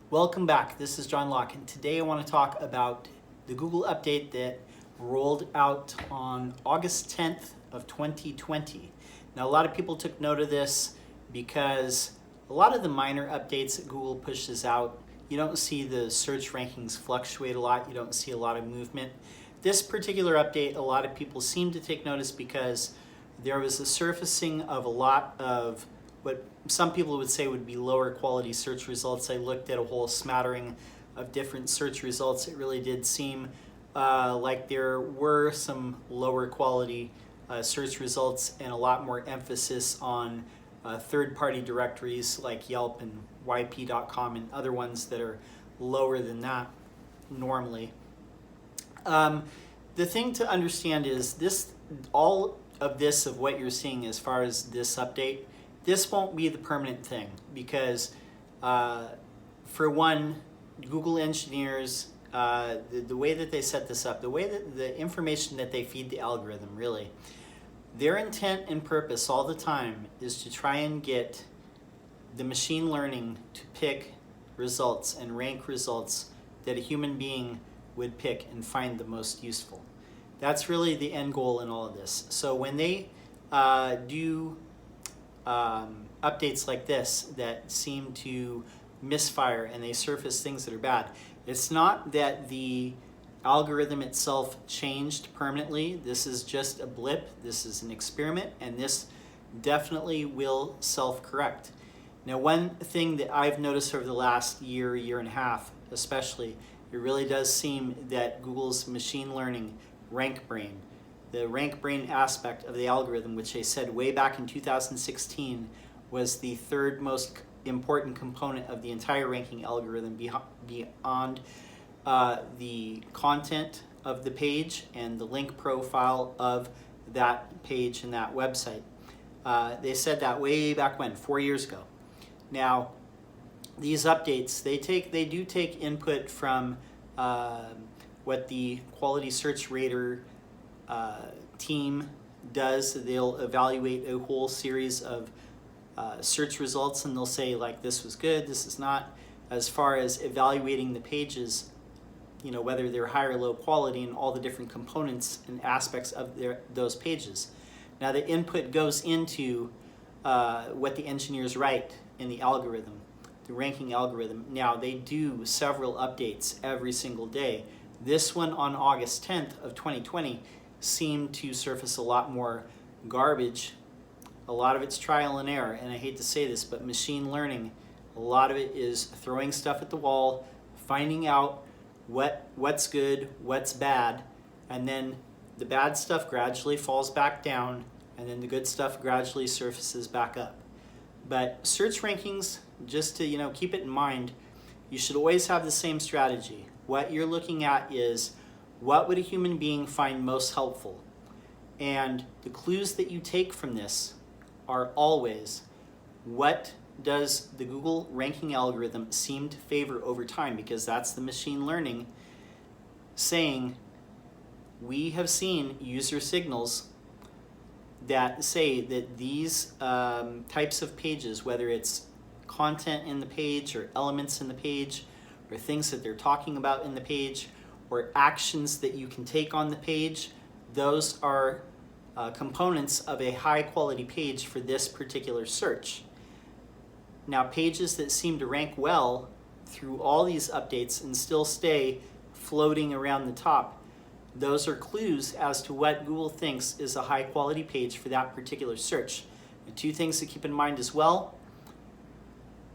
Welcome back. This is John Locke, and today I want to talk about the Google update that rolled out on August 10th of 2020. Now, a lot of people took note of this because a lot of the minor updates that Google pushes out, you don't see the search rankings fluctuate a lot. You don't see a lot of movement. This particular update, a lot of people seem to take notice because there was a surfacing of a lot of what some people would say would be lower quality search results. I looked at a whole smattering of different search results. It really did seem like there were some lower quality search results and a lot more emphasis on third-party directories like Yelp and YP.com and other ones that are lower than that normally. The thing to understand is this, all of this of what you're seeing as far as this update, this won't be the permanent thing because for one, Google engineers, the way that they set this up, the way that the information that they feed the algorithm, really, their intent and purpose all the time is to try and get the machine learning to pick results and rank results that a human being would pick and find the most useful. That's really the end goal in all of this. So when they do updates like this that seem to misfire and they surface things that are bad, it's not that the algorithm itself changed permanently. This is just a blip. This is an experiment, and this definitely will self-correct. Now, one thing that I've noticed over the last year and a half especially, it really does seem that Google's machine learning RankBrain, the RankBrain aspect of the algorithm, which they said way back in 2016 was the third most important component of the entire ranking algorithm beyond the content of the page and the link profile of that page and that website. They said that way back when, 4 years ago. Now, these updates, they do take input from what the quality search rater team does. They'll evaluate a whole series of search results and they'll say like this was good, this is not, as far as evaluating the pages, you know, whether they're high or low quality and all the different components and aspects of those pages. Now the input goes into what the engineers write in the algorithm, the ranking algorithm. Now they do several updates every single day. This one on August 10th of 2020 seemed to surface a lot more garbage. A lot of it's trial and error, and I hate to say this, but machine learning, a lot of it is throwing stuff at the wall, finding out what's good, what's bad, and then the bad stuff gradually falls back down, and then the good stuff gradually surfaces back up. But search rankings, just to keep it in mind, you should always have the same strategy. What you're looking at is what would a human being find most helpful? And the clues that you take from this are always what does the Google ranking algorithm seem to favor over time, because that's the machine learning saying we have seen user signals that say that these types of pages, whether it's content in the page or elements in the page or things that they're talking about in the page or actions that you can take on the page, those are components of a high quality page for this particular search. Now, pages that seem to rank well through all these updates and still stay floating around the top, those are clues as to what Google thinks is a high quality page for that particular search. And two things to keep in mind as well,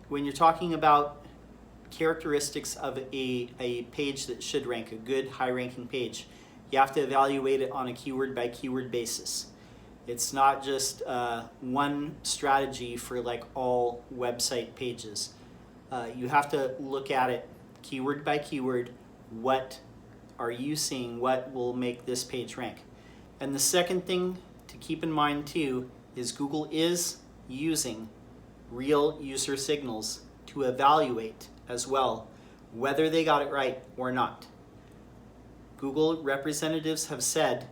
when you're talking about characteristics of a page that should rank, a good high ranking page, you have to evaluate it on a keyword by keyword basis. It's not just one strategy for like all website pages. You have to look at it keyword by keyword. What are you seeing? What will make this page rank? And the second thing to keep in mind too is Google is using real user signals to evaluate as well whether they got it right or not. Google representatives have said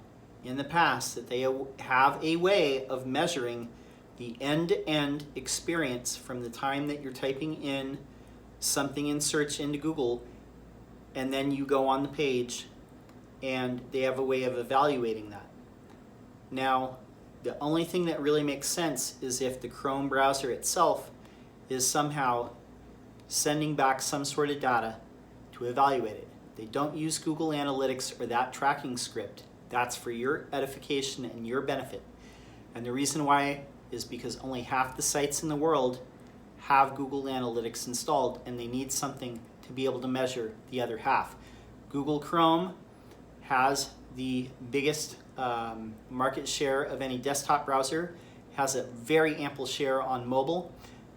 in the past that they have a way of measuring the end-to-end experience from the time that you're typing in something in search into Google, and then you go on the page, and they have a way of evaluating that. Now, the only thing that really makes sense is if the Chrome browser itself is somehow sending back some sort of data to evaluate it. They don't use Google Analytics or that tracking script. That's for your edification and your benefit. And the reason why is because only half the sites in the world have Google Analytics installed, and they need something to be able to measure the other half. Google Chrome has the biggest market share of any desktop browser, has a very ample share on mobile,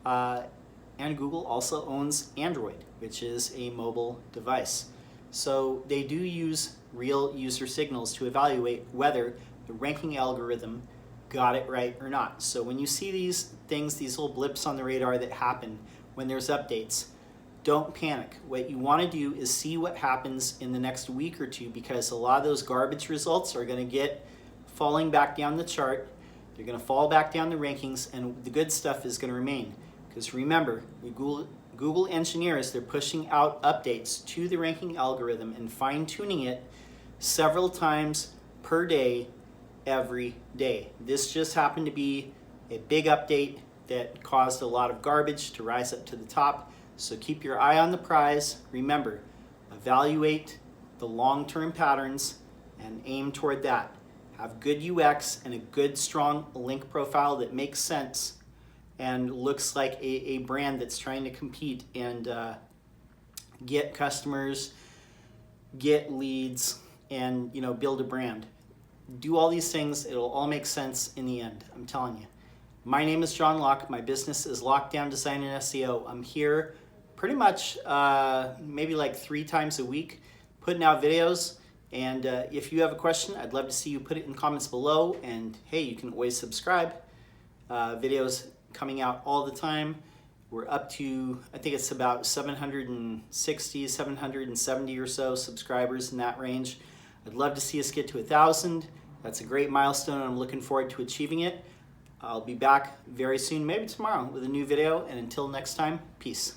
and Google also owns Android, which is a mobile device. So they do use real user signals to evaluate whether the ranking algorithm got it right or not. So when you see these things, these little blips on the radar that happen when there's updates, don't panic. What you want to do is see what happens in the next week or two, because a lot of those garbage results are going to get falling back down the chart. They're going to fall back down the rankings, and the good stuff is going to remain. Because remember, Google engineers, they're pushing out updates to the ranking algorithm and fine-tuning it several times per day, every day. This just happened to be a big update that caused a lot of garbage to rise up to the top. So keep your eye on the prize. Remember, evaluate the long-term patterns and aim toward that. Have good UX and a good, strong link profile that makes sense and looks like a brand that's trying to compete and get customers, get leads, and build a brand. Do all these things, it'll all make sense in the end, I'm telling you. My name is John Locke. My business is Lockdown Design and SEO. I'm here pretty much maybe like 3 times a week putting out videos. And if you have a question, I'd love to see you put it in comments below. And hey, you can always subscribe. Videos coming out all the time. We're up to, I think it's about 760, 770 or so subscribers in that range. I'd love to see us get to 1,000. That's a great milestone, and I'm looking forward to achieving it. I'll be back very soon, maybe tomorrow, with a new video. And until next time, peace.